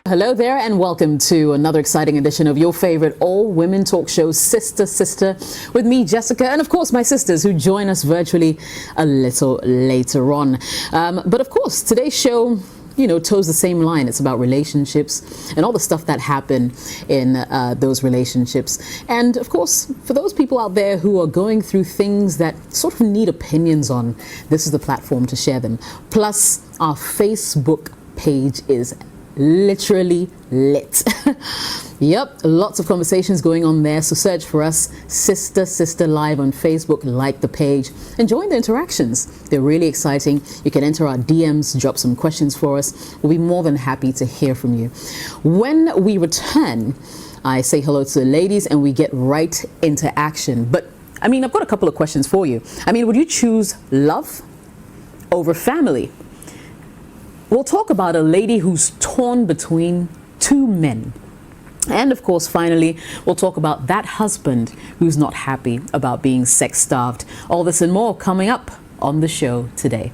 Hello there and welcome to another exciting edition of your favorite all-women talk show, Sister Sister, with me, Jessica, and of course my sisters who join us virtually a little later on. But of course, today's show, toes the same line. It's about relationships and all the stuff that happen in those relationships. And of course, for those people out there who are going through things that sort of need opinions on, this is the platform to share them. Plus, our Facebook page is literally lit. Yep, lots of conversations going on there, so search for us, Sister Sister Live on Facebook, like the page and join the interactions. They're really exciting. You can enter our DMs, drop some questions for us. We'll be more than happy to hear from you. When we return, I say hello to the ladies and we get right into action. But I've got a couple of questions for you. Would you choose love over family? We'll talk about a lady who's torn between two men. And of course, finally, we'll talk about that husband who's not happy about being sex-starved. All this and more coming up on the show today.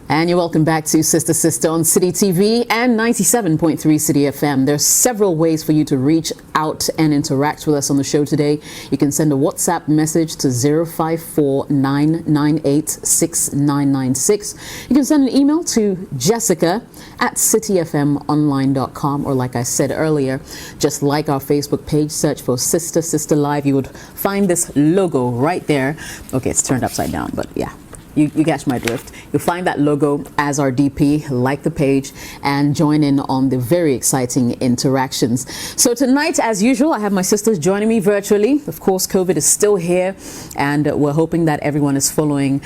And you're welcome back to Sister Sister on City TV and 97.3 City FM. There's several ways for you to reach out and interact with us on the show today. You can send a WhatsApp message to 054-998-6996. You can send an email to jessica@cityfmonline.com, or like I said earlier, just like our Facebook page, search for Sister Sister Live. You would find this logo right there. Okay, it's turned upside down, but yeah. You catch my drift. You'll find that logo as our DP, like the page, and join in on the very exciting interactions. So tonight, as usual, I have my sisters joining me virtually. Of course, COVID is still here, and we're hoping that everyone is following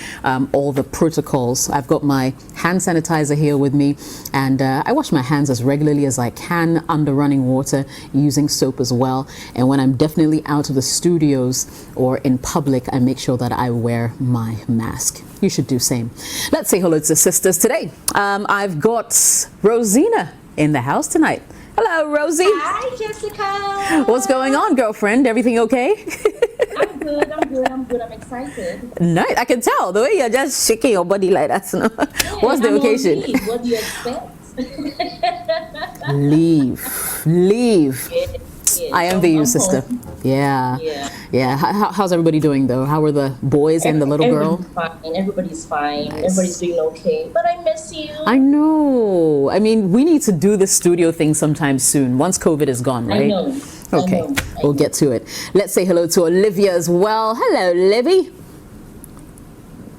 all the protocols. I've got my hand sanitizer here with me, and I wash my hands as regularly as I can under running water, using soap as well. And when I'm definitely out of the studios or in public, I make sure that I wear my mask. You should do same. Let's say hello to the sisters today. I've got Rosina in the house tonight. Hello, Rosie. Hi, Jessica. What's going on, girlfriend? Everything okay? I'm good. I'm excited. Nice. I can tell the way you're just shaking your body like that. No? Yeah, What's the occasion? What do you expect? Leave. Yes. I envy you, sister. Yeah. How's everybody doing though? How are the boys and the little girl? Everybody's fine. Nice. Everybody's doing okay. But I miss you. I know. We need to do the studio thing sometime soon, once COVID is gone, right? I know. Okay, we'll get to it. Let's say hello to Olivia as well. Hello, Livy.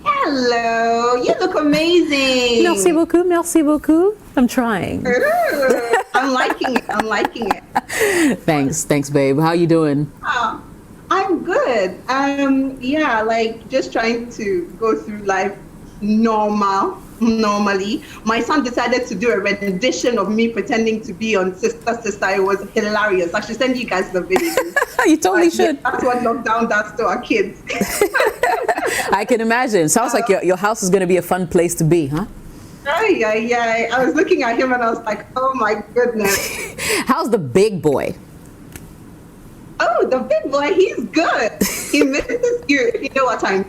Hello, you look amazing. Merci beaucoup, merci beaucoup. I'm trying. I'm liking it. Thanks, babe. How you doing? I'm good. Just trying to go through life normally. My son decided to do a rendition of me pretending to be on Sister Sister. It was hilarious. I should send you guys the video. You totally should. Yeah, that's what lockdown does to our kids. I can imagine. Sounds like your house is going to be a fun place to be, huh? Oh, yeah. I was looking at him and I was like, oh my goodness. How's the big boy? Oh, the big boy, he's good. He misses you, if you know what I mean.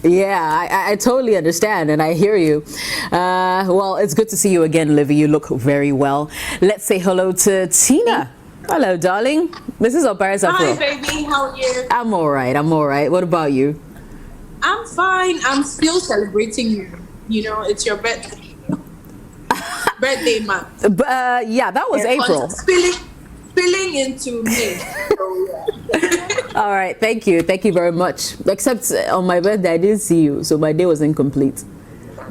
Yeah, I totally understand and I hear you. Well, it's good to see you again, Livy. You look very well. Let's say hello to Tina. Hello, darling. This is Obaris Afro. Hi, baby. How are you? I'm all right. What about you? I'm fine. I'm still celebrating you. It's your birthday. Birthday month. Yeah, that was April. Spilling into May. All right, thank you very much. Except on my birthday I didn't see you, so my day was incomplete.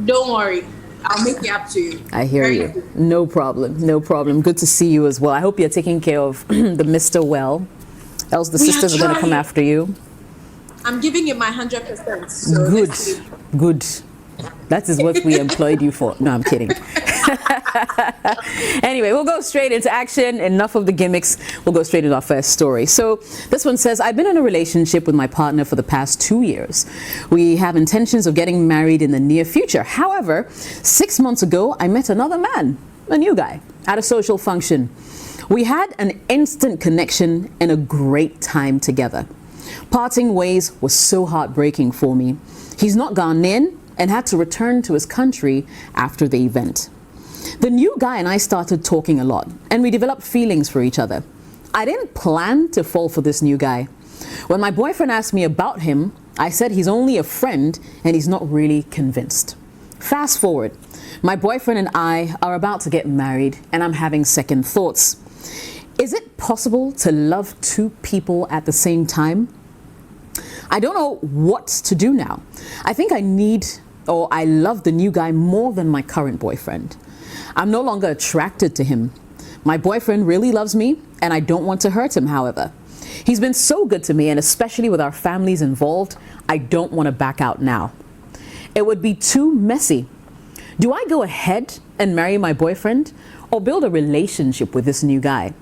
Don't worry, I'll make it up to you. I hear you. No problem. Good to see you as well. I hope you're taking care of the Mr. well, else the sisters are going to come after you. I'm giving it my 100%. So Good. That is what we employed you for. No, I'm kidding. Anyway, we'll go straight into action. Enough of the gimmicks. We'll go straight into our first story. So this one says, I've been in a relationship with my partner for the past 2 years. We have intentions of getting married in the near future. However, 6 months ago, I met another man, a new guy, at a social function. We had an instant connection and a great time together. Parting ways was so heartbreaking for me. He's not Ghanaian and had to return to his country after the event. The new guy and I started talking a lot, and we developed feelings for each other. I didn't plan to fall for this new guy. When my boyfriend asked me about him, I said he's only a friend and he's not really convinced. Fast forward, my boyfriend and I are about to get married, and I'm having second thoughts. Is it possible to love two people at the same time? I don't know what to do now. I think I love the new guy more than my current boyfriend. I'm no longer attracted to him. My boyfriend really loves me, and I don't want to hurt him, however. He's been so good to me, and especially with our families involved, I don't want to back out now. It would be too messy. Do I go ahead and marry my boyfriend or build a relationship with this new guy?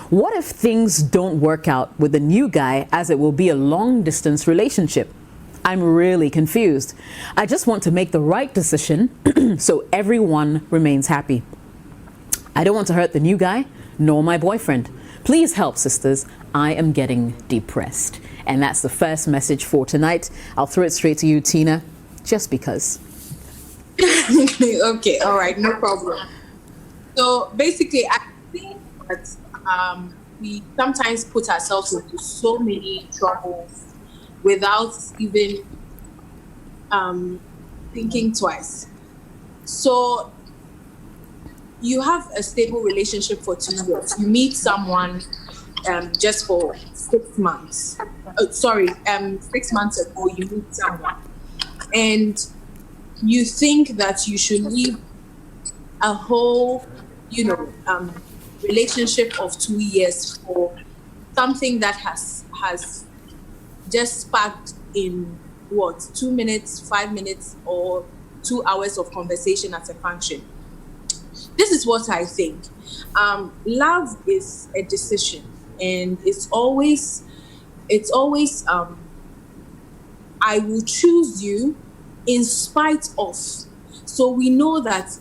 What if things don't work out with the new guy, as it will be a long-distance relationship? I'm really confused. I just want to make the right decision so everyone remains happy. I don't want to hurt the new guy, nor my boyfriend. Please help, sisters. I am getting depressed. And that's the first message for tonight. I'll throw it straight to you, Tina, just because. Okay, all right, no problem. So basically, I think that we sometimes put ourselves into so many troubles without even thinking twice. So you have a stable relationship for 2 years. You meet someone just for 6 months. 6 months ago, you meet someone. And you think that you should leave a whole, relationship of 2 years for something that has just sparked in 2 minutes, 5 minutes, or 2 hours of conversation at a function. This is what I think. Love is a decision, and it's always I will choose you in spite of. So we know that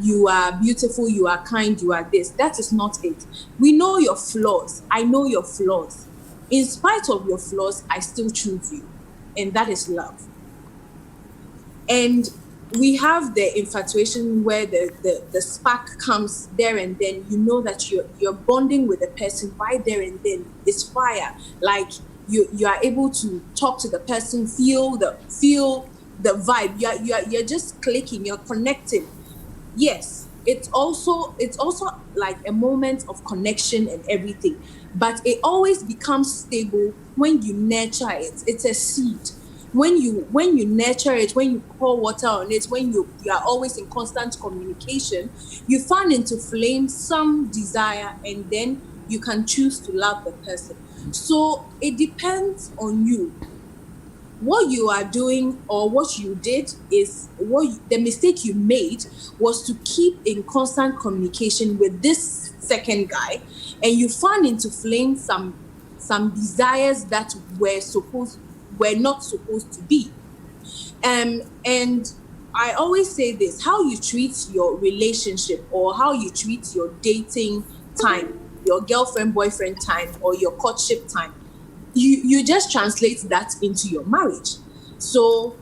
you are beautiful, you are kind, you are this. That is not it. We know your flaws. I know your flaws. In spite of your flaws, I still choose you. And that is love. And we have the infatuation where the spark comes there and then. You know that you're bonding with the person right there and then. It's fire. Like you are able to talk to the person, feel the vibe. You're just clicking, you're connecting. Yes, it's also like a moment of connection and everything, but it always becomes stable when you nurture it. It's a seed. When you nurture it, when you pour water on it, when you are always in constant communication, you fan into flame some desire, and then you can choose to love the person. So it depends on you. What you are doing or what you did is the mistake you made was to keep in constant communication with this second guy, and you fan into flame some desires that were not supposed to be. And I always say this: how you treat your relationship or how you treat your dating time, your girlfriend boyfriend time, or your courtship time, you just translate that into your marriage. So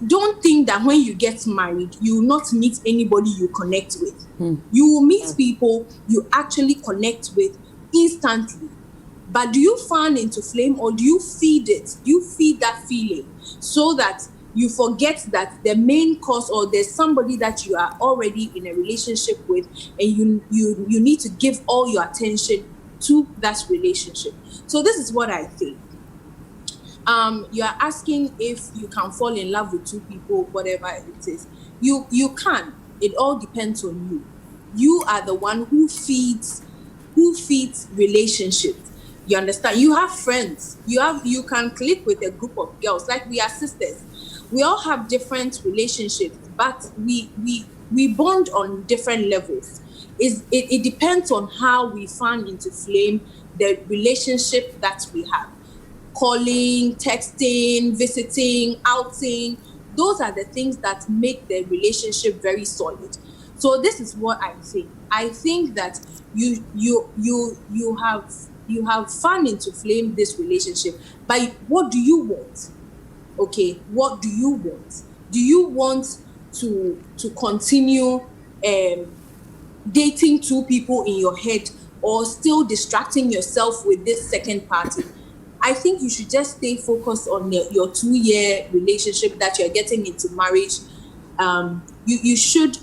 don't think that when you get married, you will not meet anybody you connect with. You will meet people you actually connect with instantly. But do you fan into flame, or do you feed it? Do you feed that feeling so that you forget that the main cause, or there's somebody that you are already in a relationship with, and you need to give all your attention to that relationship? So this is what I think. You are asking if you can fall in love with two people, whatever it is. You can. It all depends on you. You are the one who feeds relationships. You understand? You have friends. You can click with a group of girls. Like, we are sisters. We all have different relationships, but we we bond on different levels. It depends on how we fan into flame the relationship that we have. Calling, texting, visiting, outing, those are the things that make the relationship very solid. So this is what I think. I think that you have fun into flame this relationship, but what do you want? Okay, what do you want? Do you want to continue dating two people in your head, or still distracting yourself with this second party? I think you should just stay focused on your 2-year relationship that you're getting into marriage. You should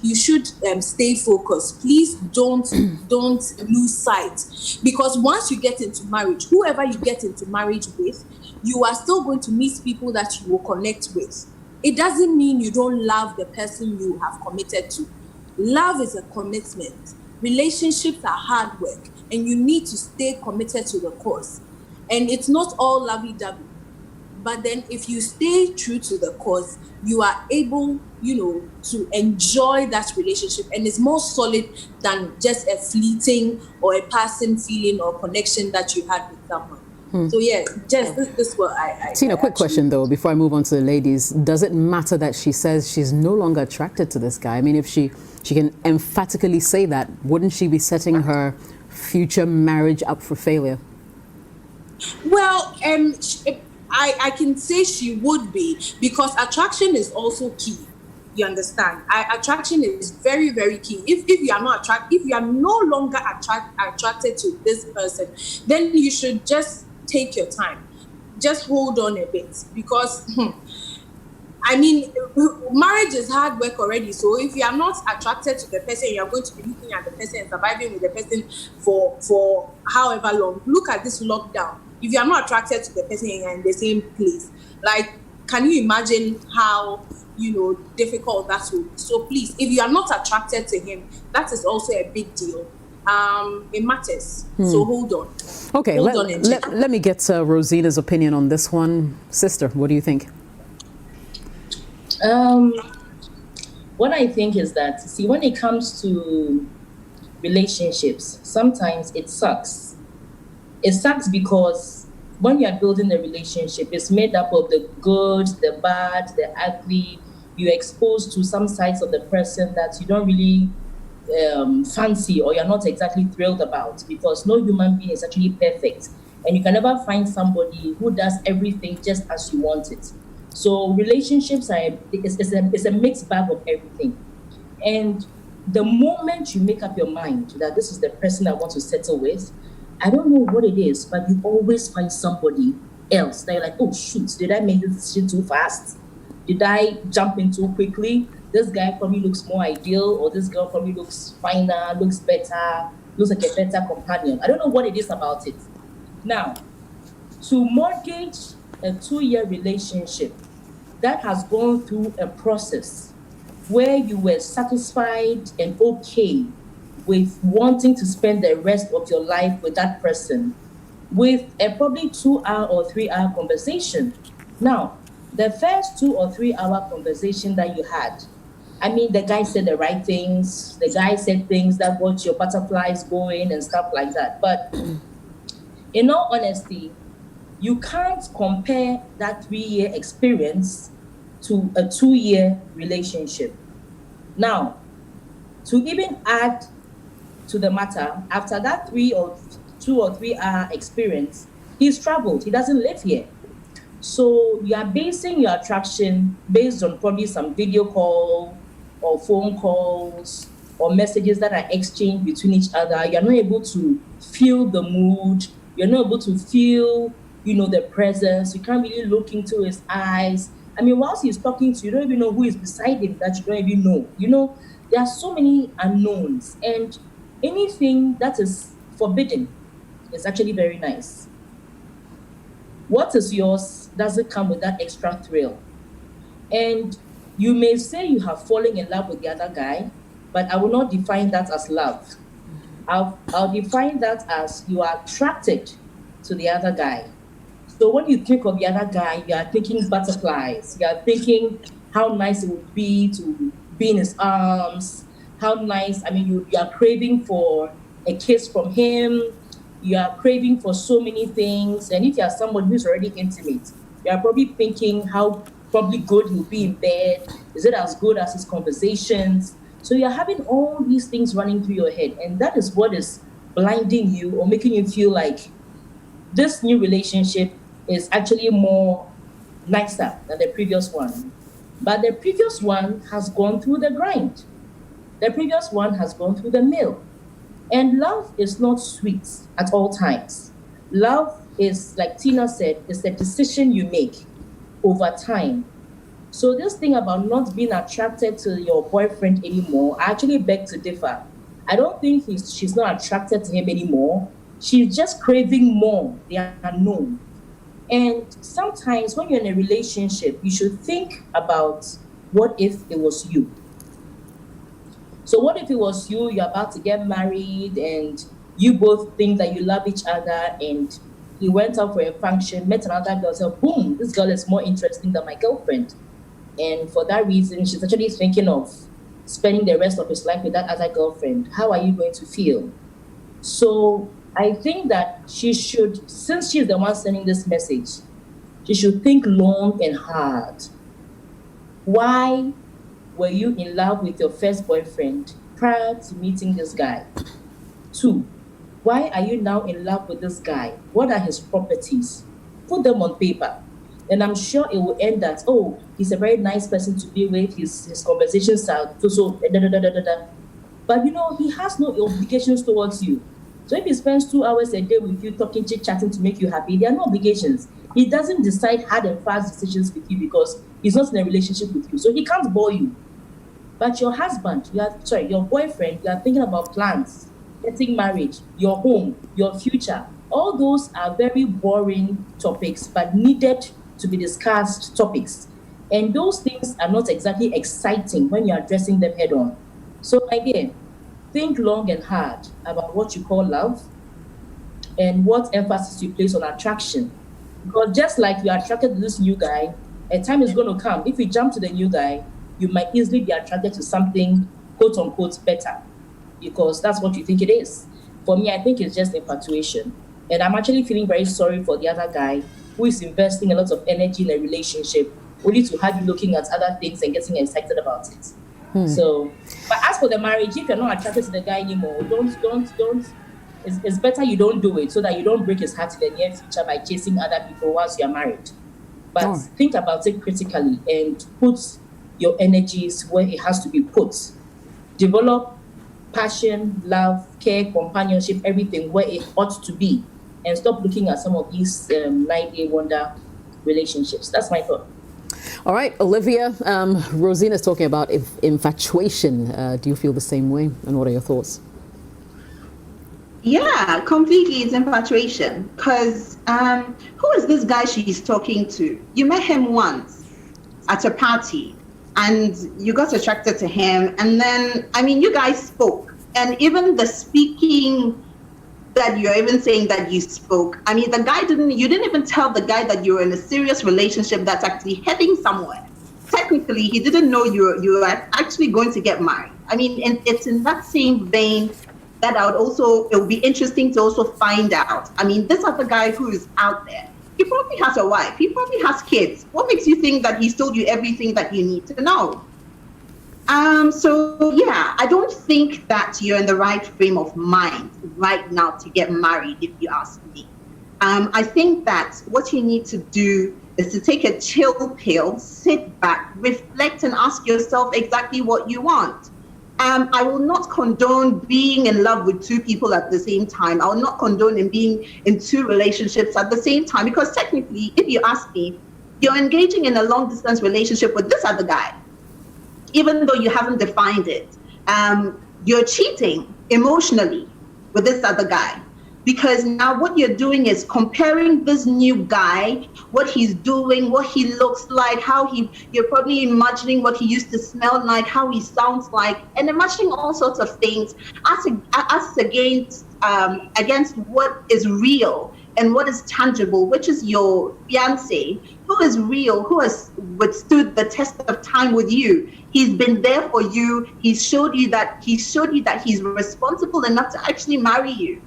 stay focused. Please don't lose sight, because once you get into marriage, whoever you get into marriage with, you are still going to meet people that you will connect with. It doesn't mean you don't love the person you have committed to. Love is a commitment. Relationships are hard work, and you need to stay committed to the cause. And it's not all lovey-dovey. But then if you stay true to the cause, you are able, to enjoy that relationship. And it's more solid than just a fleeting or a passing feeling or connection that you had with someone. So yeah, just this is what I Tina, quick question though, before I move on to the ladies. Does it matter that she says she's no longer attracted to this guy? I mean, if she can emphatically say that, wouldn't she be setting her future marriage up for failure? Well, I can say she would be, because attraction is also key. You understand? Attraction is very, very key. If you are not if you are no longer attracted to this person, then you should just take your time. Just hold on a bit, because I mean, marriage is hard work already. So if you are not attracted to the person, you are going to be looking at the person and surviving with the person for however long. Look at this lockdown. If you are not attracted to the person and you're in the same place, like, can you imagine how, difficult that would be? So please, if you are not attracted to him, that is also a big deal. It matters. So hold on. Okay, let me get Rosina's opinion on this one. Sister, what do you think? What I think is that, see, when it comes to relationships, sometimes it sucks. It sucks because when you are building a relationship, it's made up of the good, the bad, the ugly. You're exposed to some sides of the person that you don't really fancy, or you're not exactly thrilled about, because no human being is actually perfect. And you can never find somebody who does everything just as you want it. So relationships it's a mixed bag of everything. And the moment you make up your mind that this is the person I want to settle with, I don't know what it is, but you always find somebody else that you're like, oh shoot, did I make this decision too fast? Did I jump in too quickly? This guy probably looks more ideal, or this girl probably looks finer, looks better, looks like a better companion. I don't know what it is about it. Now, to mortgage a 2-year relationship that has gone through a process where you were satisfied and okay with wanting to spend the rest of your life with that person, with a probably 2-hour or 3-hour conversation. Now, the first 2 or 3 hour conversation that you had, I mean, the guy said the right things, the guy said things that got your butterflies going and stuff like that. But in all honesty, you can't compare that 3-year experience to a 2-year relationship. Now, to even add to the matter, after that 2 or 3 hour experience, he's traveled. He doesn't live here. So you are basing your attraction based on probably some video call or phone calls or messages that are exchanged between each other. You're not able to feel the mood. You're not able to feel, the presence. You can't really look into his eyes. I mean, whilst he's talking to you, you don't even know who is beside him that you don't even know. There are so many unknowns, and anything that is forbidden is actually very nice. What is yours doesn't come with that extra thrill. And you may say you have fallen in love with the other guy, but I will not define that as love. I'll define that as you are attracted to the other guy. So when you think of the other guy, you are thinking butterflies. You are thinking how nice it would be to be in his arms, how nice. I mean, you are craving for a kiss from him, you are craving for so many things. And if you are someone who's already intimate, you are probably thinking how probably good he'll be in bed. Is it as good as his conversations? So you're having all these things running through your head, and that is what is blinding you or making you feel like this new relationship is actually more nicer than the previous one. But the previous one has gone through the grind. The previous one has gone through the mill. And love is not sweet at all times. Love is, like Tina said, is a decision you make over time. So this thing about not being attracted to your boyfriend anymore, I actually beg to differ. I don't think she's not attracted to him anymore. She's just craving more, the unknown. And sometimes when you're in a relationship, you should think about what if it was you. So what if it was you, you're about to get married and you both think that you love each other, and you went out for a function, met another girl, said, boom, this girl is more interesting than my girlfriend. And for that reason, she's actually thinking of spending the rest of his life with that other girlfriend. How are you going to feel? So I think that she should, since she's the one sending this message, she should think long and hard. Why were you in love with your first boyfriend prior to meeting this guy? 2, why are you now in love with this guy? What are his properties? Put them on paper. And I'm sure it will end that, oh, he's a very nice person to be with, his conversations are so da, da, da, da, da, da. But he has no obligations towards you. So if he spends 2 hours a day with you talking, chit-chatting to make you happy, there are no obligations. He doesn't decide hard and fast decisions with you because he's not in a relationship with you. So he can't bore you. But your husband, your boyfriend, you are thinking about plans, getting married, your home, your future. All those are very boring topics, but needed to be discussed topics. And those things are not exactly exciting when you're addressing them head on. So my dear, think long and hard about what you call love and what emphasis you place on attraction. Because just like you're attracted to this new guy, a time is going to come. If you jump to the new guy, you might easily be attracted to something, quote unquote, better, because that's what you think it is. For me, I think it's just infatuation. And I'm actually feeling very sorry for the other guy who is investing a lot of energy in a relationship only to have you looking at other things and getting excited about it. So, but as for the marriage, if you're not attracted to the guy anymore, don't. It's better you don't do it so that you don't break his heart in the near future by chasing other people once you're married. But think about it critically and put your energies where it has to be put. Develop passion, love, care, companionship, everything where it ought to be. And stop looking at some of these 9-day wonder relationships. That's my thought. All right, Olivia, Rosina is talking about infatuation. Do you feel the same way? And what are your thoughts? Yeah, completely. It's infatuation. Because who is this guy she's talking to? You met him once at a party and you got attracted to him. And then, you guys spoke. And even the speaking that you're even saying that you spoke, the guy you didn't even tell the guy that you're in a serious relationship that's actually heading somewhere. Technically, he didn't know you were actually going to get married. And it's in that same vein that it would be interesting to also find out. This other guy who is out there, he probably has a wife, he probably has kids. What makes you think that he's told you everything that you need to know? So yeah, I don't think that you're in the right frame of mind right now to get married, if you ask me. I think that what you need to do is to take a chill pill, sit back, reflect, and ask yourself exactly what you want. I will not condone being in love with 2 people at the same time. I will not condone in being in 2 relationships at the same time, because technically, if you ask me, you're engaging in a long distance relationship with this other guy, even though you haven't defined it. You're cheating emotionally with this other guy, because now what you're doing is comparing this new guy, what he's doing, what he looks like, you're probably imagining what he used to smell like, how he sounds like, and imagining all sorts of things as against what is real and what is tangible, which is your fiance, who is real, who has withstood the test of time with you. He's been there for you. He's showed you that he's responsible enough to actually marry you.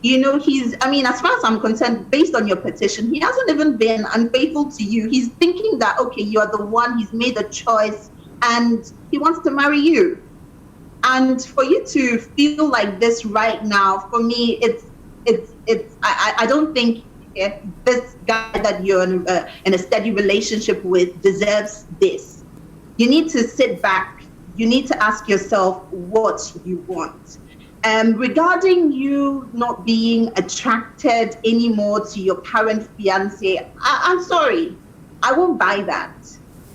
You know, as far as I'm concerned, based on your petition, he hasn't even been unfaithful to you. He's thinking that, okay, you're the one, he's made a choice, and he wants to marry you. And for you to feel like this right now, for me, I don't think this guy that you're in a steady relationship with deserves this. You need to sit back. You need to ask yourself what you want. Regarding you not being attracted anymore to your current fiance, I'm sorry, I won't buy that.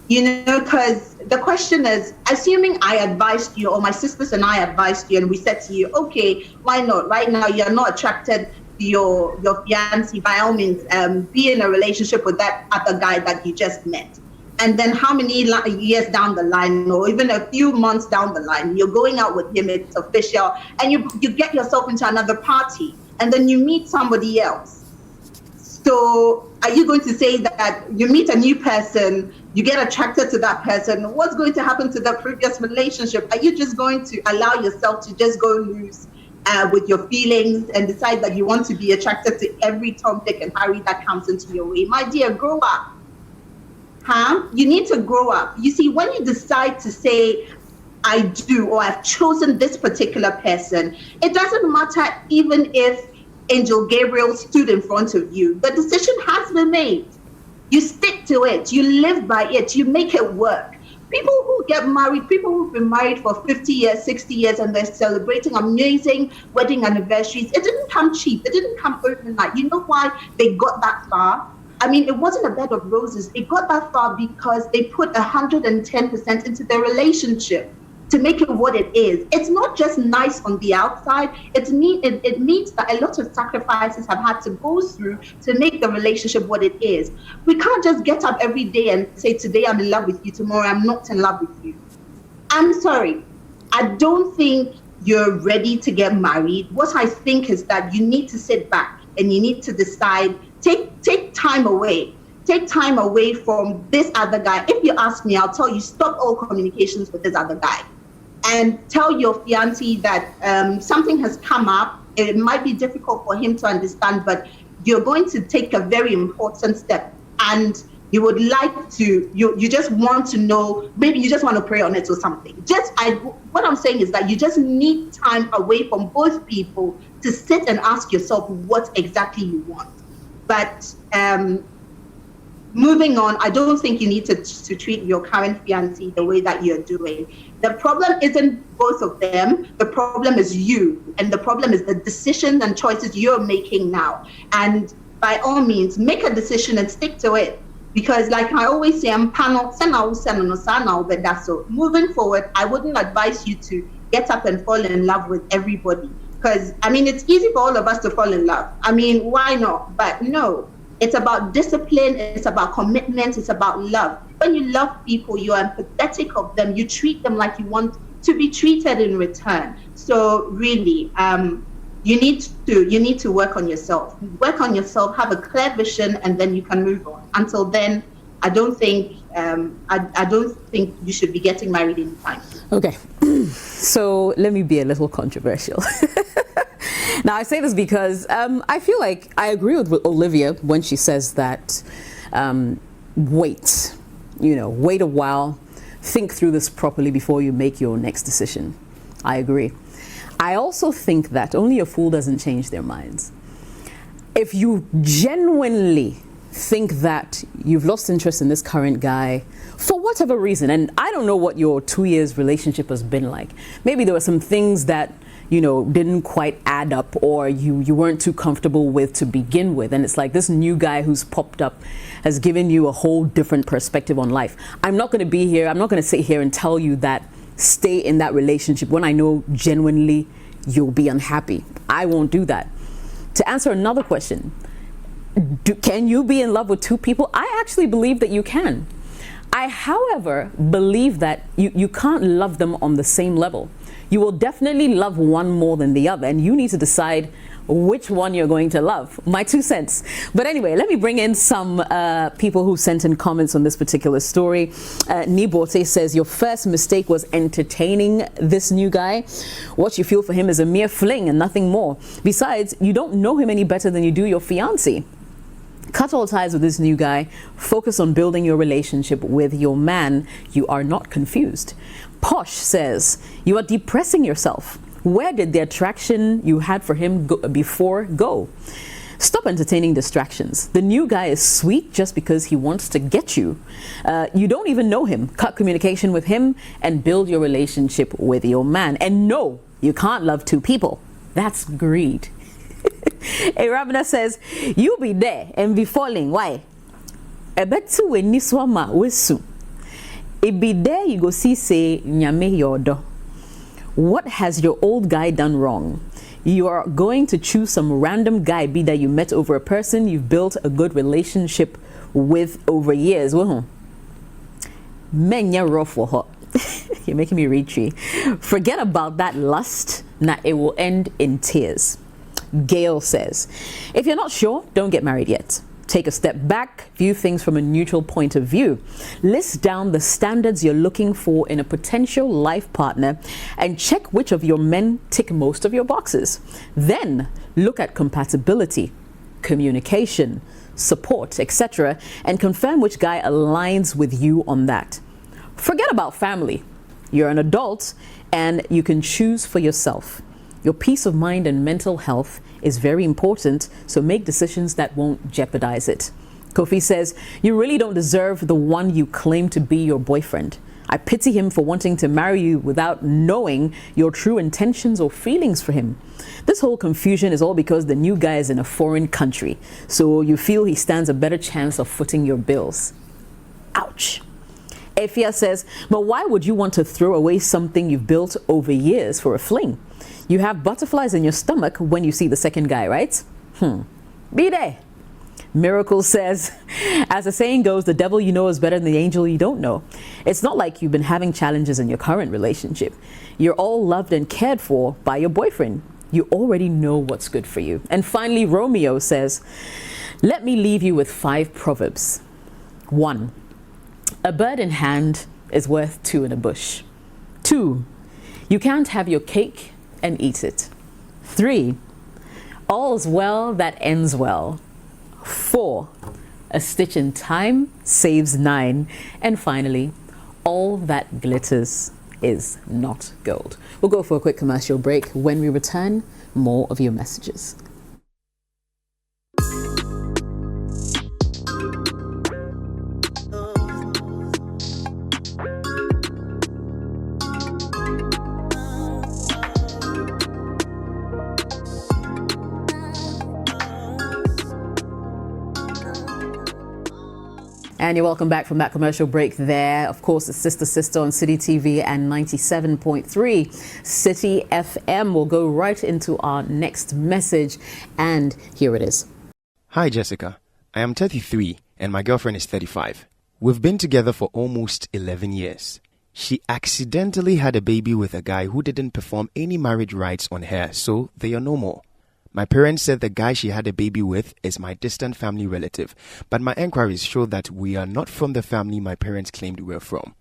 You know, because the question is, assuming I advised you, or my sisters and I advised you, and we said to you, okay, why not? Right now, you're not attracted to your fiance. By all means, be in a relationship with that other guy that you just met. And then how many years down the line, or even a few months down the line, you're going out with him, it's official, and you get yourself into another party, and then you meet somebody else. So are you going to say that you meet a new person, you get attracted to that person? What's going to happen to that previous relationship? Are you just going to allow yourself to just go loose with your feelings and decide that you want to be attracted to every Tom, Dick, and Harry that comes into your way? My dear, grow up. You need to grow up. You see, when you decide to say, I do, or I've chosen this particular person, it doesn't matter even if Angel Gabriel stood in front of you. The decision has been made. You stick to it. You live by it. You make it work. People who get married, people who've been married for 50 years, 60 years, and they're celebrating amazing wedding anniversaries, it didn't come cheap. It didn't come overnight. You know why they got that far? I mean, it wasn't a bed of roses. It got that far because they put 110% into their relationship to make it what it is. It's not just nice on the outside. It means that a lot of sacrifices have had to go through to make the relationship what it is. We can't just get up every day and say, today I'm in love with you, tomorrow I'm not in love with you. I'm sorry. I don't think you're ready to get married. What I think is that you need to sit back and you need to decide, take time away. Take time away from this other guy. If you ask me, I'll tell you, stop all communications with this other guy. And tell your fiancé that something has come up. It might be difficult for him to understand, but you're going to take a very important step. And you would like to, you just want to know, maybe you just want to pray on it or something. What I'm saying is that you just need time away from both people to sit and ask yourself what exactly you want. But moving on, I don't think you need to treat your current fiancé the way that you're doing. The problem isn't both of them. The problem is you. And the problem is the decisions and choices you're making now. And by all means, make a decision and stick to it. Because like I always say, so moving forward, I wouldn't advise you to get up and fall in love with everybody. Because, I mean, it's easy for all of us to fall in love. I mean, why not? But no. It's about discipline, it's about commitment, it's about love. When you love people, you're empathetic of them, you treat them like you want to be treated in return. So really, you need to work on yourself. Work on yourself, have a clear vision, and then you can move on. Until then, I don't think you should be getting married anytime. Okay, so let me be a little controversial. Now, I say this because I feel like I agree with Olivia when she says that wait a while, think through this properly before you make your next decision. I agree. I also think that only a fool doesn't change their minds. If you genuinely think that you've lost interest in this current guy for whatever reason, and I don't know what your 2 years relationship has been like. Maybe there were some things that didn't quite add up, or you weren't too comfortable with to begin with. And it's like this new guy who's popped up has given you a whole different perspective on life. I'm not going to sit here and tell you that stay in that relationship when I know genuinely you'll be unhappy. I won't do that. To answer another question, can you be in love with two people? I actually believe that you can. I, however, believe that you can't love them on the same level. You will definitely love one more than the other, and you need to decide which one you're going to love. My 2 cents. But anyway, let me bring in some people who sent in comments on this particular story. Nibote says, your first mistake was entertaining this new guy. What you feel for him is a mere fling and nothing more. Besides, you don't know him any better than you do your fiance. Cut all ties with this new guy. Focus on building your relationship with your man. You are not confused. Posh says, you are depressing yourself. Where did the attraction you had for him before go? Stop entertaining distractions. The new guy is sweet just because he wants to get you. You don't even know him. Cut communication with him and build your relationship with your man. And no, you can't love 2 people. That's greed. A Ravana says, you'll be there and be falling. Why? I bet to when niswama wesu. It be there you go see say nyame yodo. What has your old guy done wrong? You are going to choose some random guy, be that you met over a person you've built a good relationship with over years. Menya rough for her. You're making me read tree. Forget about that lust. Now it will end in tears. Gail says, if you're not sure, don't get married yet. Take a step back, view things from a neutral point of view. List down the standards you're looking for in a potential life partner and check which of your men tick most of your boxes. Then look at compatibility, communication, support, etc., and confirm which guy aligns with you on that. Forget about family. You're an adult and you can choose for yourself. Your peace of mind and mental health is very important, so make decisions that won't jeopardize it. Kofi says, you really don't deserve the one you claim to be your boyfriend. I pity him for wanting to marry you without knowing your true intentions or feelings for him. This whole confusion is all because the new guy is in a foreign country, so you feel he stands a better chance of footing your bills. Ouch. Efia says, but why would you want to throw away something you've built over years for a fling? You have butterflies in your stomach when you see the second guy, right? Be there. Miracle says, as the saying goes, the devil you know is better than the angel you don't know. It's not like you've been having challenges in your current relationship. You're all loved and cared for by your boyfriend. You already know what's good for you. And finally, Romeo says, let me leave you with 5 proverbs. 1. A bird in hand is worth 2 in a bush. 2. You can't have your cake and eat it. 3. All's well that ends well. 4. A stitch in time saves 9. And finally, all that glitters is not gold. We'll go for a quick commercial break. When we return, more of your messages. And you're welcome back from that commercial break there. Of course, it's Sister on City TV and 97.3 City FM. We'll go right into our next message. And here it is. Hi, Jessica. I am 33 and my girlfriend is 35. We've been together for almost 11 years. She accidentally had a baby with a guy who didn't perform any marriage rites on her, so they are no more. My parents said the guy she had a baby with is my distant family relative, but my enquiries show that we are not from the family my parents claimed we were from.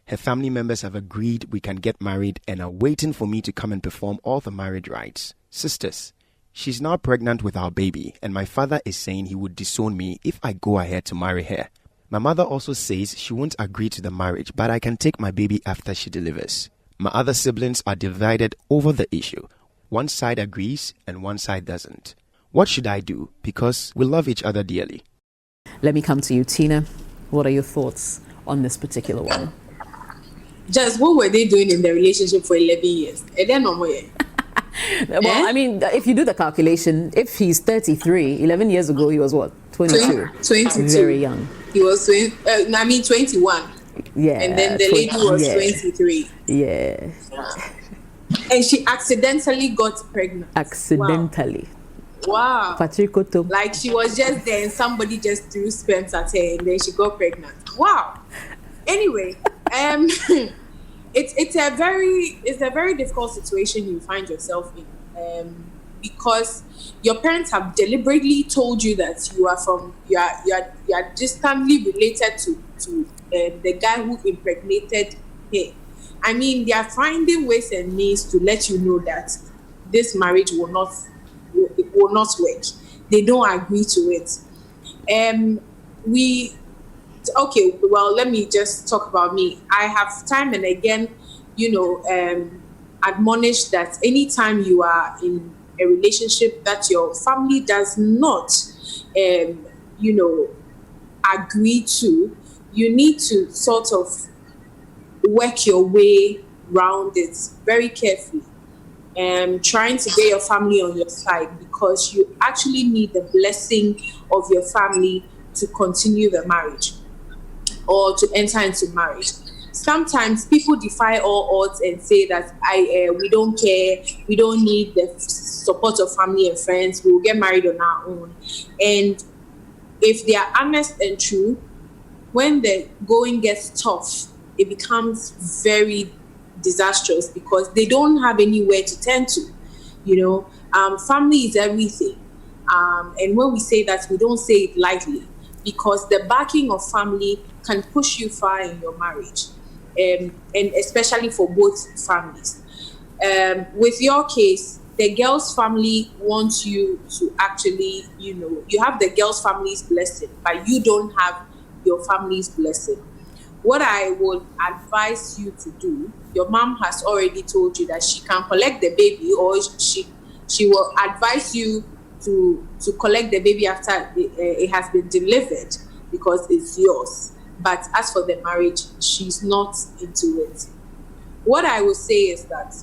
Her family members have agreed we can get married and are waiting for me to come and perform all the marriage rites. Sisters, she's now pregnant with our baby, and my father is saying he would disown me if I go ahead to marry her. My mother also says she won't agree to the marriage, but I can take my baby after she delivers. My other siblings are divided over the issue. One side agrees and one side doesn't. What should I do? Because we love each other dearly. Let me come to you, Tina. What are your thoughts on this particular one? Just what were they doing in the relationship for 11 years? And then no more. Well, I mean, if you do the calculation, if he's 33, 11 years ago, he was what? 22? 22. Very young. He was 21. Yeah. And then the lady was 23. Yeah. And she accidentally got pregnant. Accidentally. Wow. Patrikoto. Like she was just there and somebody just threw sperm at her and then she got pregnant. Wow. Anyway, it's a very difficult situation you find yourself in. because your parents have deliberately told you that you are distantly related to the guy who impregnated her. I mean, they are finding ways and means to let you know that this marriage will not work. They don't agree to it. Okay, well, let me just talk about me. I have time and again, admonished that anytime you are in a relationship that your family does not, agree to, you need to sort of work your way around it very carefully. Trying to get your family on your side, because you actually need the blessing of your family to continue the marriage or to enter into marriage. Sometimes people defy all odds and say that we don't care, we don't need the support of family and friends, we will get married on our own. And if they are honest and true, when the going gets tough, it becomes very disastrous because they don't have anywhere to turn to. Family is everything. And when we say that, we don't say it lightly, because the backing of family can push you far in your marriage, and especially for both families. With your case, the girl's family wants you to actually, you have the girl's family's blessing, but you don't have your family's blessing. What I would advise you to do, your mom has already told you that she can collect the baby, or she will advise you to collect the baby after it has been delivered, because it's yours. But as for the marriage, she's not into it. What I will say is that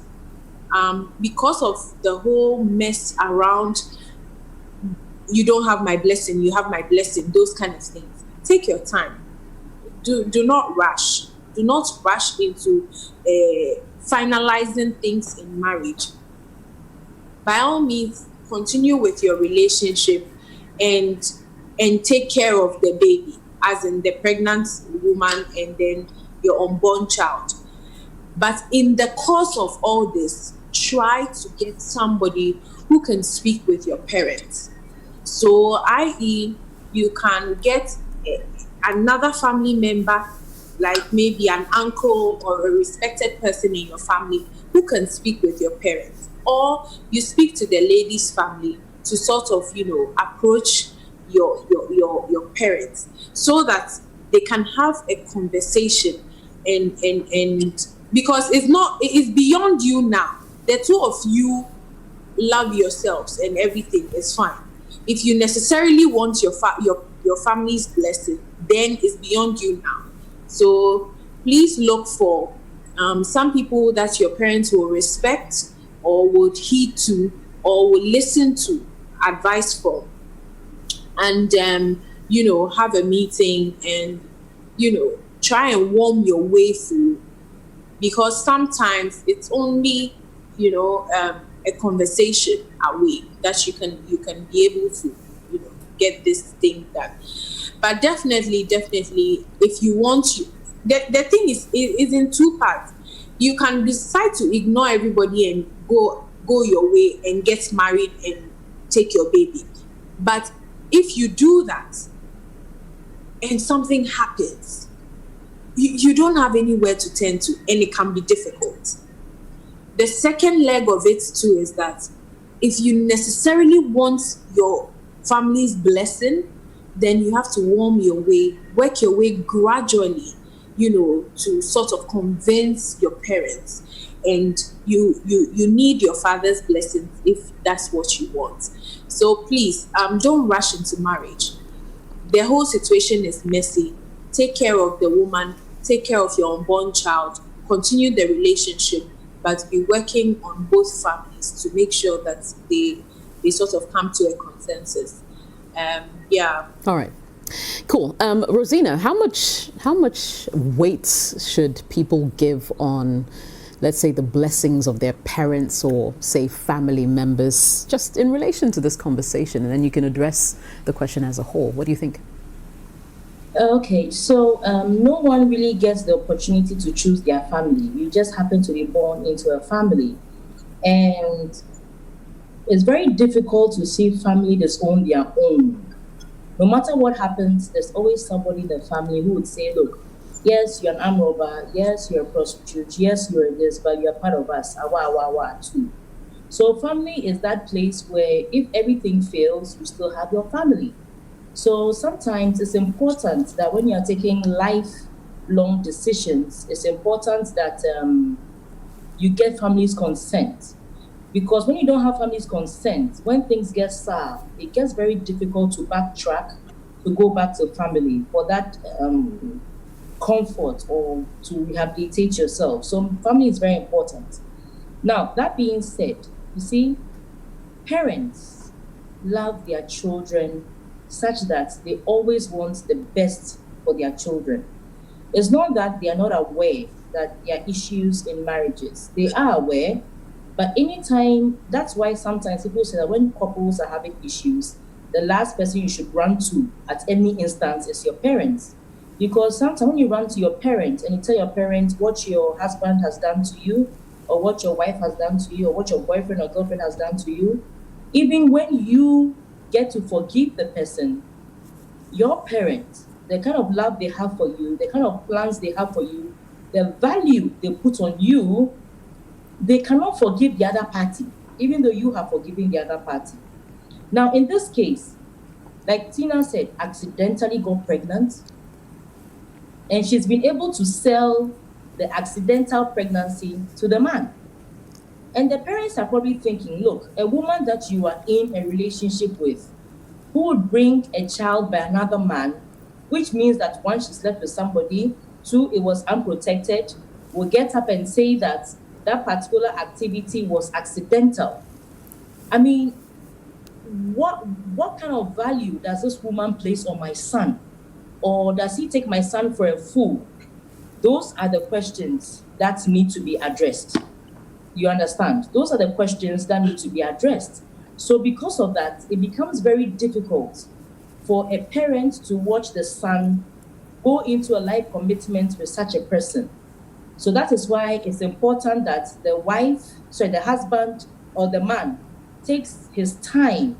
because of the whole mess around, you don't have my blessing, you have my blessing, those kind of things, take your time. Do not rush. Do not rush into finalizing things in marriage. By all means, continue with your relationship and take care of the baby, as in the pregnant woman and then your unborn child. But in the course of all this, try to get somebody who can speak with your parents. So, i.e., you can get another family member, like maybe an uncle or a respected person in your family who can speak with your parents. Or you speak to the lady's family to sort of, approach your parents, so that they can have a conversation and because it is beyond you now. The two of you love yourselves and everything is fine. If you necessarily want your family's blessing, then it's beyond you now. So please look for some people that your parents will respect or would heed to or will listen to advice from, and have a meeting and try and warm your way through, because sometimes it's only a conversation away that you can be able to get this thing done. But definitely, if you want to, the thing is in two parts. You can decide to ignore everybody and go your way and get married and take your baby. But if you do that and something happens, you don't have anywhere to turn to, and it can be difficult. The second leg of it too is that if you necessarily want your family's blessing, then you have to warm your way, work your way gradually, to sort of convince your parents. And you need your father's blessings if that's what you want. So please, don't rush into marriage. The whole situation is messy. Take care of the woman, take care of your unborn child, continue the relationship, but be working on both families to make sure that they sort of come to a consensus. All right. Cool. Rosina, how much weight should people give on, let's say, the blessings of their parents or, say, family members, just in relation to this conversation? And then you can address the question as a whole. What do you think? Okay, so no one really gets the opportunity to choose their family. You just happen to be born into a family. And It's very difficult to see family disown their own. No matter what happens, there's always somebody in the family who would say, look, yes, you're an arm robber, yes, you're a prostitute, yes, you're this, but you're part of us, awa, awa, awa, too. So family is that place where if everything fails, you still have your family. So sometimes it's important that when you're taking lifelong decisions, it's important that you get family's consent. Because when you don't have family's consent, when things get sour, it gets very difficult to backtrack, to go back to family for that comfort or to rehabilitate yourself. So family is very important. Now, that being said, you see, parents love their children such that they always want the best for their children. It's not that they are not aware that there are issues in marriages. They are aware, but anytime, that's why sometimes people say that when couples are having issues, the last person you should run to at any instance is your parents. Because sometimes when you run to your parents and you tell your parents what your husband has done to you, or what your wife has done to you, or what your boyfriend or girlfriend has done to you, even when you get to forgive the person, your parents, the kind of love they have for you, the kind of plans they have for you, the value they put on you, they cannot forgive the other party, even though you have forgiven the other party. Now, in this case, like Tina said, accidentally got pregnant, and she's been able to sell the accidental pregnancy to the man. And the parents are probably thinking, look, a woman that you are in a relationship with, who would bring a child by another man, which means that one, she slept with somebody, two, it was unprotected, will get up and say that that particular activity was accidental. I mean, what kind of value does this woman place on my son? Or does he take my son for a fool? Those are the questions that need to be addressed. You understand? Those are the questions that need to be addressed. So because of that, it becomes very difficult for a parent to watch the son go into a life commitment with such a person. So that is why it's important that the husband or the man takes his time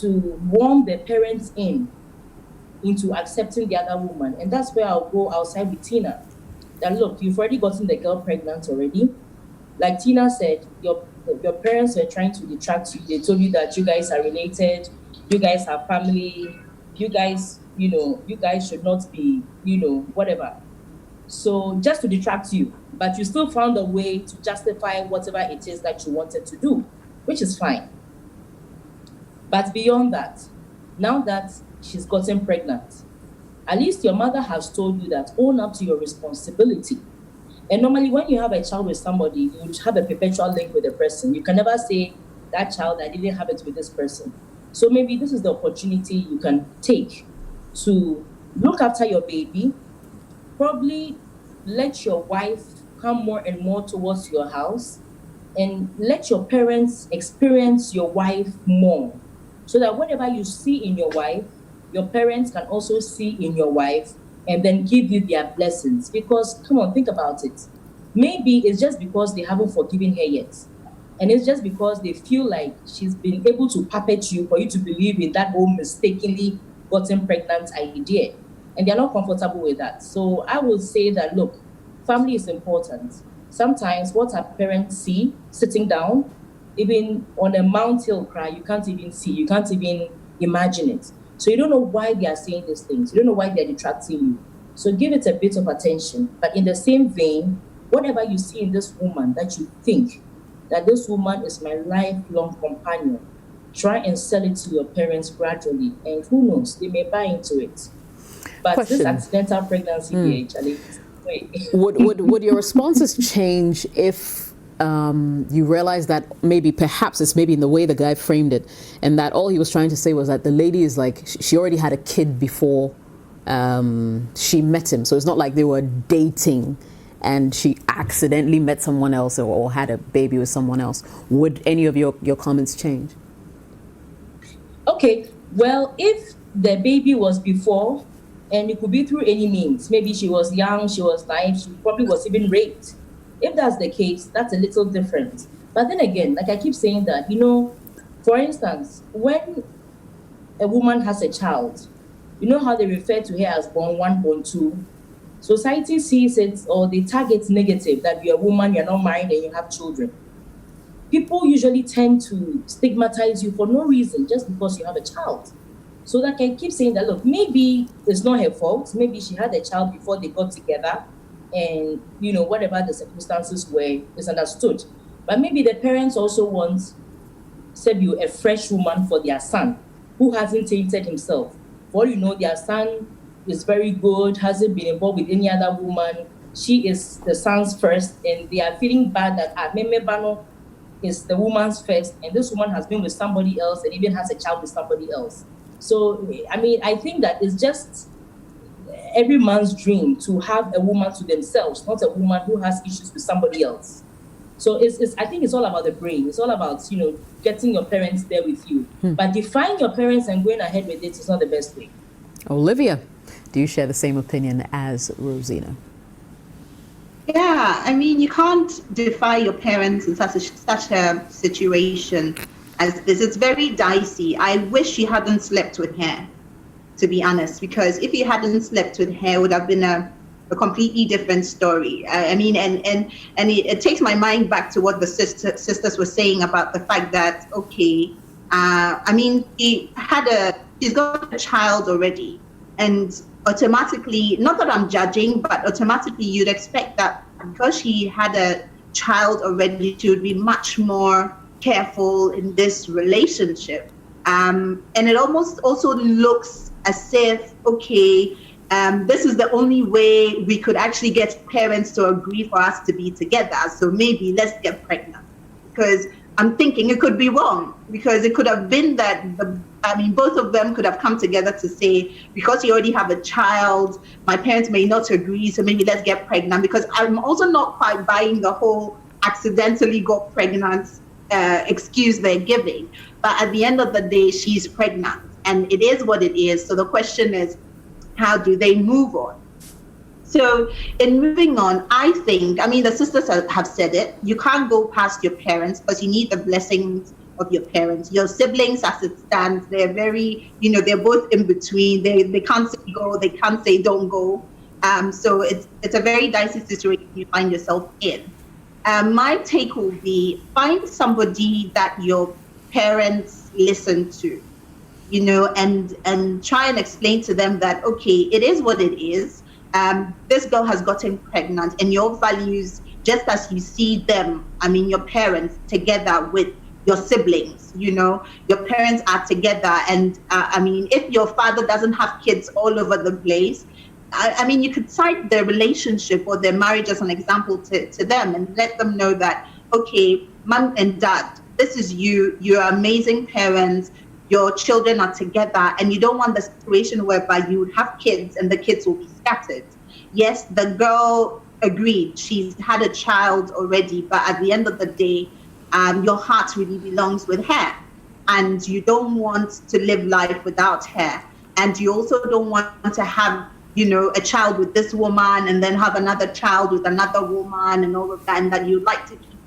to warm the parents into accepting the other woman. And that's where I'll go outside with Tina. That look, you've already gotten the girl pregnant already. Like Tina said, your parents were trying to detract you. They told you that you guys are related, you guys have family, you guys should not be, whatever. So just to detract you, but you still found a way to justify whatever it is that you wanted to do, which is fine. But beyond that, now that she's gotten pregnant, at least your mother has told you that own up to your responsibility. And normally when you have a child with somebody, you have a perpetual link with the person. You can never say, that child, I didn't have it with this person. So maybe this is the opportunity you can take to look after your baby, probably let your wife come more and more towards your house, and let your parents experience your wife more, so that whatever you see in your wife, your parents can also see in your wife and then give you their blessings. Because, come on, think about it. Maybe it's just because they haven't forgiven her yet. And it's just because they feel like she's been able to puppet you for you to believe in that whole mistakenly gotten pregnant idea. And they're not comfortable with that. So I would say that, look, family is important. Sometimes what our parents see sitting down, even on a Mount Hill cry, you can't even see, you can't even imagine it. So you don't know why they are saying these things. You don't know why they're detracting you. So give it a bit of attention. But in the same vein, whatever you see in this woman that you think that this woman is my lifelong companion, try and sell it to your parents gradually. And who knows, they may buy into it. But this accidental pregnancy, actually, would your responses change if you realize that perhaps it's in the way the guy framed it, and that all he was trying to say was that the lady is like, she already had a kid before she met him, so it's not like they were dating and she accidentally met someone else or had a baby with someone else? Would any of your comments change? Okay, well, if the baby was before, and it could be through any means, maybe she was young, she was naive, she probably was even raped. If that's the case, that's a little different. But then again, like I keep saying that, For instance, when a woman has a child, you know how they refer to her as born one, born two? Society sees it, or they target negative, that you're a woman, you're not married, and you have children. People usually tend to stigmatize you for no reason, just because you have a child. So that can keep saying that, look, maybe it's not her fault. Maybe she had a child before they got together, and whatever the circumstances were is understood. But maybe the parents also want, say, you a fresh woman for their son who hasn't tainted himself. For all you know, their son is very good, hasn't been involved with any other woman. She is the son's first, and they are feeling bad that Meme Bano is the woman's first, and this woman has been with somebody else and even has a child with somebody else. So, I think that it's just every man's dream to have a woman to themselves, not a woman who has issues with somebody else. So I think it's all about the brain. It's all about, getting your parents there with you. But defying your parents and going ahead with it is not the best way. Olivia, do you share the same opinion as Rosina? Yeah, you can't defy your parents in such a situation as this. It's very dicey. I wish he hadn't slept with her, to be honest, because if he hadn't slept with her, it would have been a completely different story. And it takes my mind back to what the sisters were saying about the fact that, okay, she's got a child already, and automatically, not that I'm judging, but automatically you'd expect that because she had a child already, she would be much more careful in this relationship. And it almost also looks as if, okay, this is the only way we could actually get parents to agree for us to be together. So maybe let's get pregnant. Because I'm thinking it could be wrong, because it could have been that both of them could have come together to say, because you already have a child, my parents may not agree, so maybe let's get pregnant. Because I'm also not quite buying the whole accidentally got pregnant excuse they're giving. But at the end of the day, she's pregnant, and it is what it is. So the question is, how do they move on? So in moving on, I think, the sisters have said it, you can't go past your parents because you need the blessings of your parents. Your siblings, as it stands, they're very, they're both in between. They can't say go, they can't say don't go. So it's a very dicey situation you find yourself in. My take will be, find somebody that your parents listen to, and try and explain to them that, okay, it is what it is. This girl has gotten pregnant, and your values, just as you see them, your parents together with your siblings, your parents are together. And if your father doesn't have kids all over the place, you could cite their relationship or their marriage as an example to them, and let them know that, okay, mom and dad, this is you're amazing parents, your children are together, and you don't want the situation whereby you would have kids and the kids will be scattered. Yes, the girl agreed, she's had a child already, but at the end of the day, your heart really belongs with her, and you don't want to live life without her, and you also don't want to have a child with this woman and then have another child with another woman and all of that, and that you'd like to keep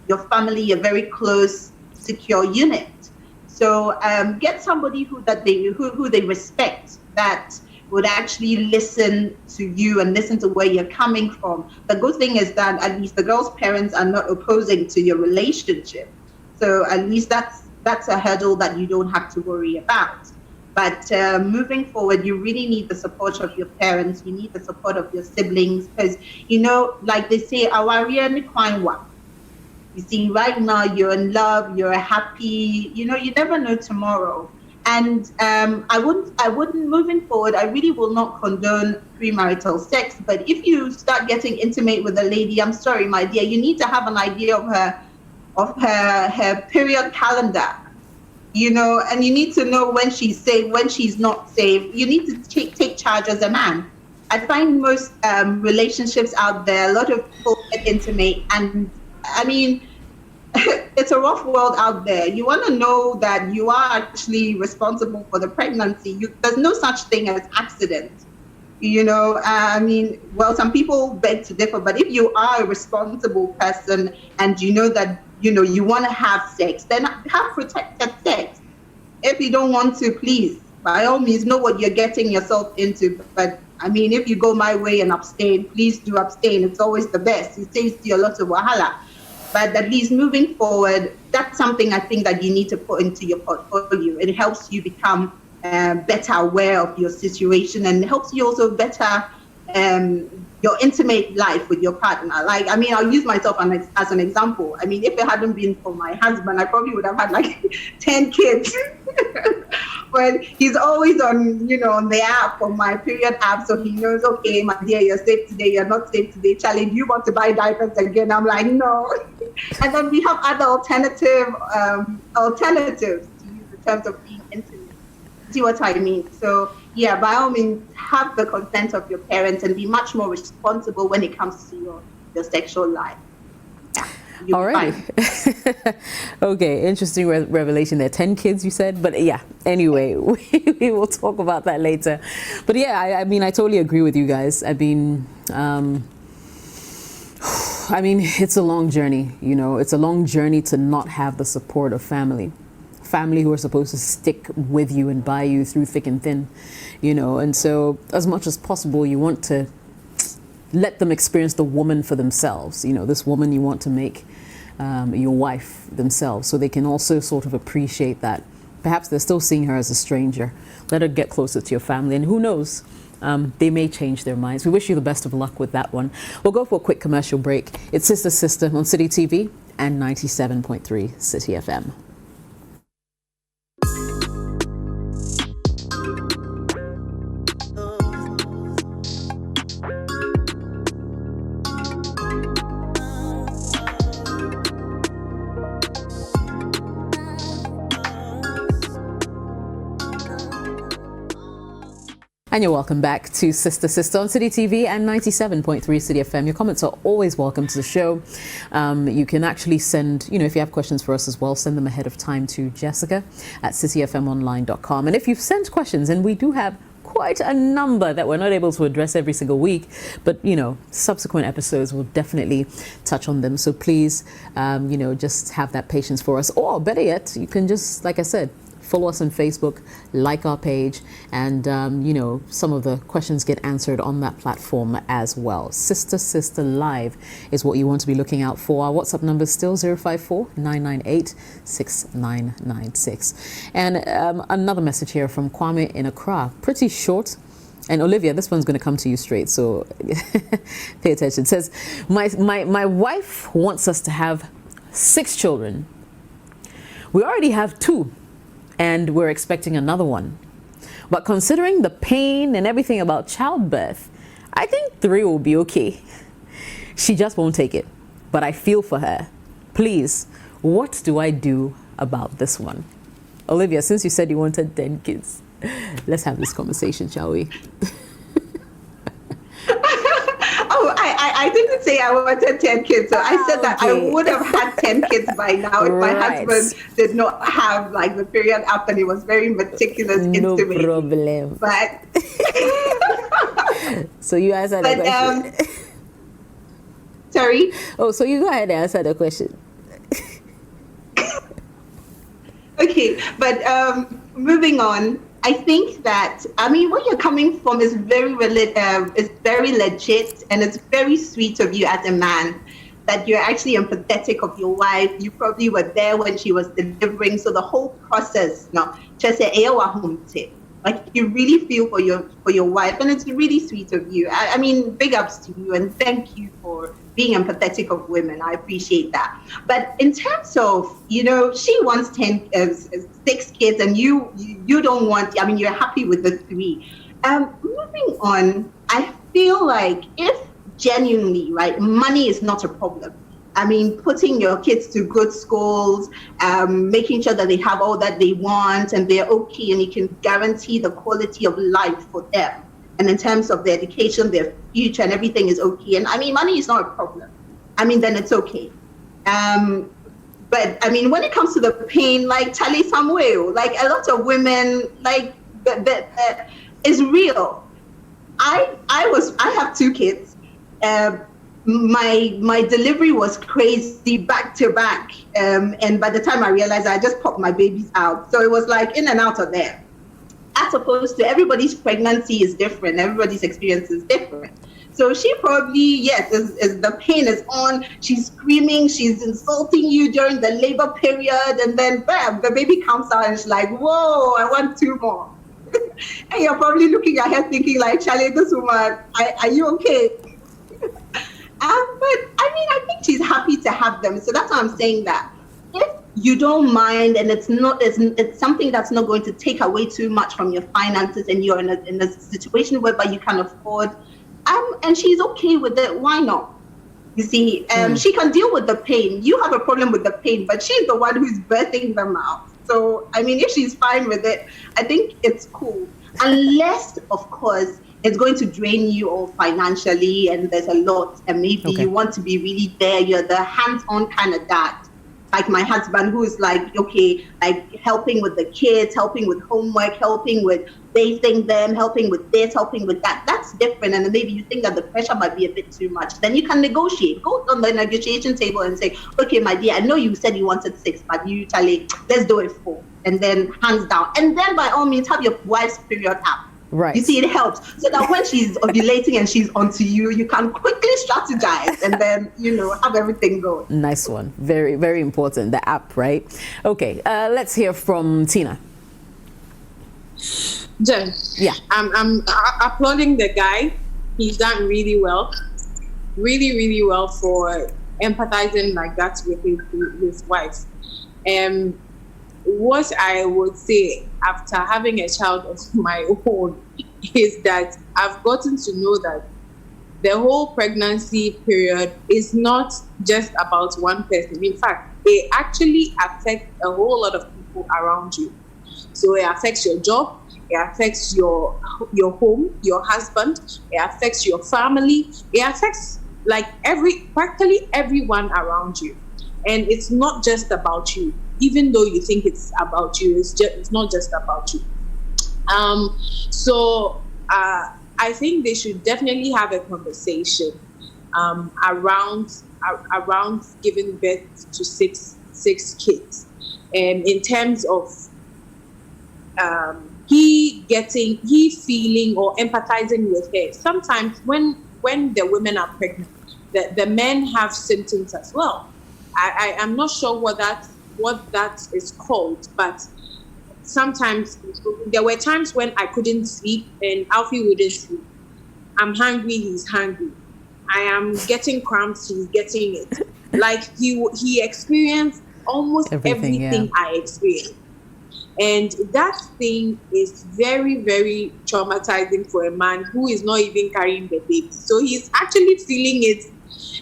your family a very close, secure unit. So get somebody who they respect, that would actually listen to you and listen to where you're coming from. The good thing is that at least the girl's parents are not opposing to your relationship. So at least that's a hurdle that you don't have to worry about. But moving forward, you really need the support of your parents. You need the support of your siblings, because, like they say, awaria ni kwanwa. You see, right now you're in love, you're happy, you never know tomorrow. And I wouldn't, moving forward, I really will not condone premarital sex. But if you start getting intimate with a lady, I'm sorry, my dear, you need to have an idea of her period calendar, and you need to know when she's safe, when she's not safe. You need to take charge as a man. I find most relationships out there, a lot of people get intimate, and it's a rough world out there. You want to know that you are actually responsible for the pregnancy. There's no such thing as accident. I mean, well, some people beg to differ, but if you are a responsible person and you know that, you want to have sex, then have protected sex. If you don't want to, please, by all means, know what you're getting yourself into. But I mean, if you go my way and abstain, please do abstain. It's always the best. It saves you a lot of wahala. But at least moving forward, that's something I think that you need to put into your portfolio. It helps you become better aware of your situation, and helps you also better your intimate life with your partner. Like, I mean, I'll use myself as an example. I mean, if it hadn't been for my husband, I probably would have had like 10 kids. But he's always on the app, on my period app, so he knows, okay, my dear, you're safe today, you're not safe today. Charlie, do you want to buy diapers again? I'm like, no. And then we have other alternatives to use in terms of being intimate. See what I mean? So yeah, by all means, have the consent of your parents and be much more responsible when it comes to your sexual life. Yeah, all right. Okay, interesting revelation there. 10 kids, you said? But yeah, anyway, we will talk about that later. But yeah, I mean, I totally agree with you guys. I mean, it's a long journey, It's a long journey to not have the support of family who are supposed to stick with you and by you through thick and thin, And so as much as possible, you want to let them experience the woman for themselves. This woman you want to make your wife themselves, so they can also sort of appreciate that perhaps they're still seeing her as a stranger. Let her get closer to your family, and who knows, they may change their minds. We wish you the best of luck with that one. We'll go for a quick commercial break. It's Sister Sister on City TV and 97.3 City FM. And you're welcome back to Sister Sister on City TV and 97.3 City FM. Your comments are always welcome to the show. You can actually send, if you have questions for us as well, send them ahead of time to Jessica at cityfmonline.com. And if you've sent questions, and we do have quite a number that we're not able to address every single week, but subsequent episodes will definitely touch on them. So please, just have that patience for us. Or better yet, you can just, like I said, follow us on Facebook, like our page, and some of the questions get answered on that platform as well. Sister Sister Live is what you want to be looking out for. Our WhatsApp number is still 054-998-6996. And another message here from Kwame in Accra, pretty short. And Olivia, this one's going to come to you straight, so pay attention. It says, my wife wants us to have 6 children. We already have 2. And we're expecting another one. But considering the pain and everything about childbirth, I think 3 will be okay. She just won't take it. But I feel for her. Please, what do I do about this one? Olivia, since you said you wanted 10 kids, let's have this conversation, shall we? I didn't say I wanted 10 kids. So I said that I would have had 10 kids by now if my husband did not have the period up and he was very meticulous no into me. No problem. But so you answered the question. Sorry? Oh, so you go ahead and answer the question. Okay, but moving on. I think that, where you're coming from is very legit, and it's very sweet of you as a man that you're actually empathetic of your wife. You probably were there when she was delivering, so the whole process, like you really feel for your wife, and it's really sweet of you. I mean, big ups to you, and thank you for being empathetic of women. I appreciate that. But in terms of, she wants 6 kids, and you don't want. You're happy with the 3. Moving on, I feel like if genuinely, right, money is not a problem. Putting your kids to good schools, making sure that they have all that they want and they're okay, and you can guarantee the quality of life for them. And in terms of their education, their future and everything is okay. And money is not a problem. Then it's okay. But when it comes to the pain, like Charlie Samuel, like a lot of women, like is real. I have 2 kids. My delivery was crazy back to back, and by the time I realized, I just popped my babies out. So it was like in and out of there. As opposed to everybody's pregnancy is different, everybody's experience is different. So she probably, yes, is the pain is on, she's screaming, she's insulting you during the labor period, and then bam, the baby comes out and she's like, whoa, I want 2 more. And you're probably looking at her thinking like, Charlie, this woman, are you okay? But I mean, I think she's happy to have them. So that's why I'm saying that if you don't mind, and it's something that's not going to take away too much from your finances, and you're in a situation whereby you can afford, and she's okay with it, why not? You see, she can deal with the pain. You have a problem with the pain, but she's the one who's birthing them out. So, I mean, if she's fine with it, I think it's cool. Unless, of course, it's going to drain you all financially, and there's a lot, and maybe you want to be really there. You're the hands-on kind of dad. Like my husband, who is like, okay, like helping with the kids, helping with homework, helping with bathing them, helping with this, helping with that. That's different. And then maybe you think that the pressure might be a bit too much. Then you can negotiate. Go on the negotiation table and say, okay, my dear, I know you said you wanted 6, but you tell it, let's do it 4. And then hands down. And then by all means, have your wife's period up. Right. You see, it helps. So that when she's ovulating and she's onto you, you can quickly strategize and then, have everything going. Nice one. Very, very important. The app, right? Okay. Let's hear from Tina. Jen. Yeah. I'm applauding the guy. He's done really well. Really, really well for empathizing like that with his wife. What I would say after having a child of my own is that I've gotten to know that the whole pregnancy period is not just about one person. In fact, it actually affects a whole lot of people around you. So it affects your job, it affects your home, your husband, it affects your family, it affects practically everyone around you. And it's not just about you. Even though you think it's about you, it's not just about you. So I think they should definitely have a conversation around giving birth to six kids, and in terms of he feeling or empathizing with her. Sometimes when the women are pregnant, the men have symptoms as well. I am not sure what that is called, but sometimes there were times when I couldn't sleep and Alfie wouldn't sleep. I'm hungry, he's hungry. I am getting cramps, he's getting it. Like he experienced almost everything I experienced. And that thing is very, very traumatizing for a man who is not even carrying the baby. So he's actually feeling it,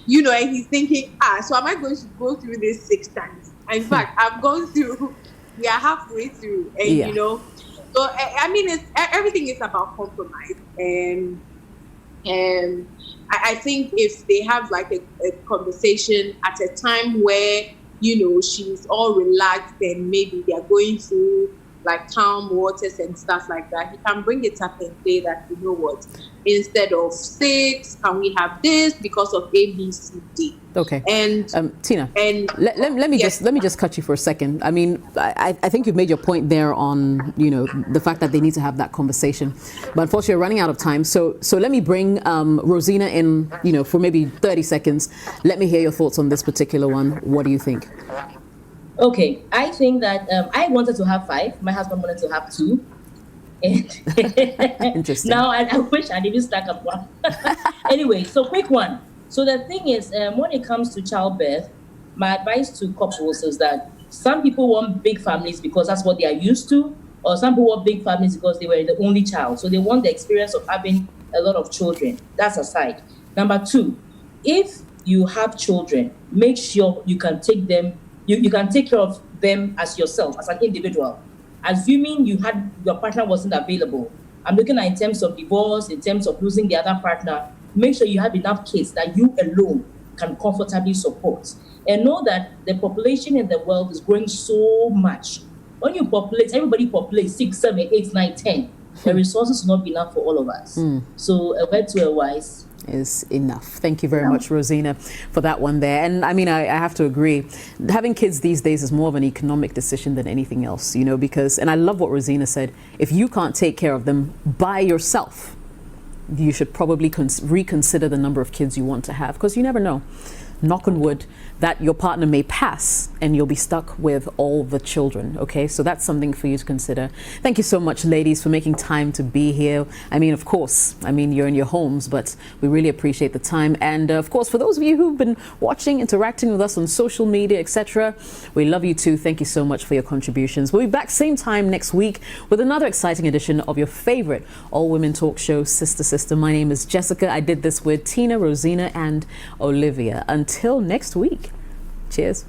and he's thinking, so am I going to go through this 6 times? In fact, I've gone through, we are halfway through, and so I mean, everything is about compromise, and I think if they have like a conversation at a time where she's all relaxed and maybe they're going through like calm waters and stuff like that, he can bring it up and say that, what, instead of 6, can we have this because of A, B, C, D? Okay. And Tina, and let me just cut you for a second. I mean, I think you've made your point there on the fact that they need to have that conversation, but unfortunately we're running out of time. So let me bring Rosina in, for maybe 30 seconds. Let me hear your thoughts on this particular one. What do you think? Okay, I think that I wanted to have 5. My husband wanted to have 2. And Interesting. Now I wish I'd even stuck up one. Anyway, so quick one. So the thing is, when it comes to childbirth, my advice to couples is that some people want big families because that's what they are used to, or some people want big families because they were the only child. So they want the experience of having a lot of children. That's aside. Number 2, if you have children, make sure you can take them. You can take care of them as yourself, as an individual. Assuming your partner wasn't available. I'm looking at in terms of divorce, in terms of losing the other partner. Make sure you have enough kids that you alone can comfortably support. And know that the population in the world is growing so much. When you populate, everybody populates 6, 7, 8, 9, 10. the resources will not be enough for all of us. So a word to a wise is enough. Thank you very much, Rosina, for that one there. And I mean, I have to agree. Having kids these days is more of an economic decision than anything else, you know, because, and I love what Rosina said, if you can't take care of them by yourself, you should probably reconsider the number of kids you want to have, because you never know. Knock on wood, that your partner may pass and you'll be stuck with all the children. Okay, so that's something for you to consider. Thank you so much, ladies, for making time to be here. I mean, of course, you're in your homes, but we really appreciate the time. And of course, for those of you who've been watching, interacting with us on social media, etc., we love you too. Thank you so much for your contributions. We'll be back same time next week with another exciting edition of your favorite all-women talk show, Sister Sister. My name is Jessica. I did this with Tina, Rosina, and Olivia. Until next week. Cheers.